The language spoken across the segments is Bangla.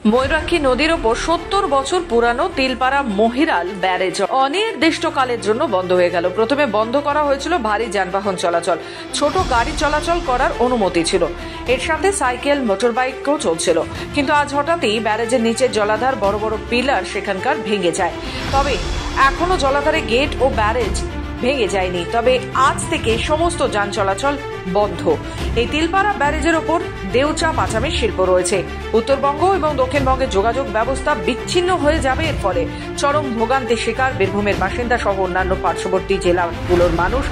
ময়ূরাক্ষী নদীর ওপর ৭০ বছর পুরানো তিলপাড়া মহিরাল ব্যারেজ অনির্দিষ্টকালের জন্য বন্ধ হয়ে গেল। প্রথমে বন্ধ করা হয়েছিল ভারী যানবাহন চলাচল, ছোট গাড়ি চলাচল করার অনুমতি ছিল, এর সাথে সাইকেল মোটরবাইকও চলছিল। কিন্তু আজ হঠাৎই ব্যারেজের নিচে জলাধার বড় বড় পিলার সেখানকার ভেঙে যায়। তবে এখনো জলাধারে গেট ও ব্যারেজ ভেঙে যায়নি, তবে আজ থেকে সমস্ত যান চলাচল বন্ধ। এই তিলপাড়া ব্যারেজের ওপর দেউচা পাচামের শিল্প রয়েছে। উত্তরবঙ্গ এবং দক্ষিণবঙ্গের যোগাযোগ ব্যবস্থা বিচ্ছিন্ন হয়ে যাবে। এর ফলে চরম ভোগান্তির শিকার বীরভূমের বাসিন্দা সহ অন্যান্য পার্শ্ববর্তী জেলাগুলোর মানুষ।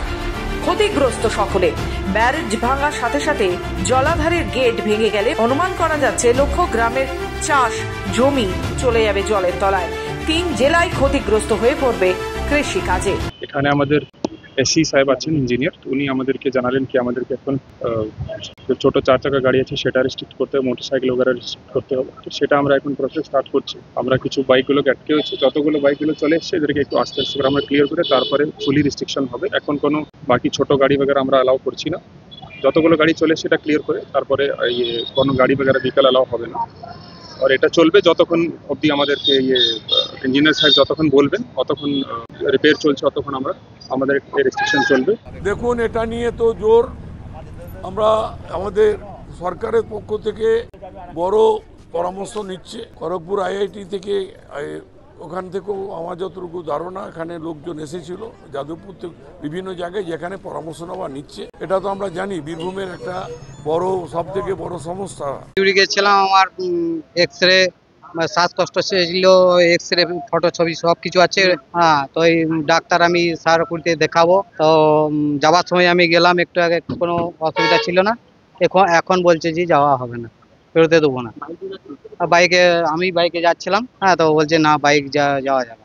ক্ষতিগ্রস্ত সকলে। ব্যারেজ ভাঙার সাথে সাথে জলাধারের গেট ভেঙে গেলে অনুমান করা যাচ্ছে লক্ষ্য গ্রামের চাষ জমি চলে যাবে জলের তলায়। 3 জেলায় ক্ষতিগ্রস্ত হয়ে পড়বে কৃষি কাজে। এখানে আমাদের এসি সাহেব আছেন, ইঞ্জিনিয়ার, উনি আমাদেরকে জানালেন কি আমাদেরকে এখন ছোট 4 চাকা গাড়ি আছে সেটা রেস্ট্রিক্ট করতে হবে, মোটরসাইকেল ওগুলো রেস্ট্রিক্ট করতে হবে। তো সেটা আমরা এখন প্রসেস স্টার্ট করছি। আমরা কিছু বাইকগুলোকে আটকে হয়েছে, যতগুলো বাইকগুলো চলে এসছে এদেরকে একটু আস্তে আস্তে করে আমরা ক্লিয়ার করে তারপরে ফুলি রেস্ট্রিকশন হবে। এখন কোনো বাকি ছোট গাড়ি বগেরা আমরা অ্যালাউ করছি না। যতগুলো গাড়ি চলে সেটা ক্লিয়ার করে তারপরে কোনো গাড়ি বগেরা ভেহিকল অ্যালাউ হবে না। আর এটা চলবে যতক্ষণ অবধি আমাদেরকে ইঞ্জিনিয়ার সাহেব যতক্ষণ বলবেন, অতক্ষণ রিপেয়ার চলছে, ততক্ষণ আমাদের রেস্ট্রিকশন চলবে। দেখুন, এটা নিয়ে তো জোর আমরা আমাদের সরকারের পক্ষ থেকে বড় পরামর্শ নিচ্ছে। খড়গপুর আইআইটি থেকে, ওখান থেকেও আমার যতটুকু ধারণা এখানে লোকজন এসেছিল, যাদবপুর থেকে বিভিন্ন জায়গায় যেখানে পরামর্শ নেওয়া নিচ্ছে। এটা তো আমরা জানি বীরভূমের একটা বড়, সব থেকে বড় সমস্যা। গেছিলাম, আমার এক্সরে শ্বাসকষ্ট ছিল, এক্সরে ফটো ছবি সব কিছু আছে। হ্যাঁ, তো এই ডাক্তার আমি সারকুড়িতে দেখাবো। তো যাওয়ার সময় আমি গেলাম, একটু আগে কোনো অসুবিধা ছিল না। এখন বলছে যে যাওয়া হবে না, ফেরোতে দেবো না। আমি বাইকে যাচ্ছিলাম। হ্যাঁ, তো বলছে না, বাইক যাওয়া যাবে।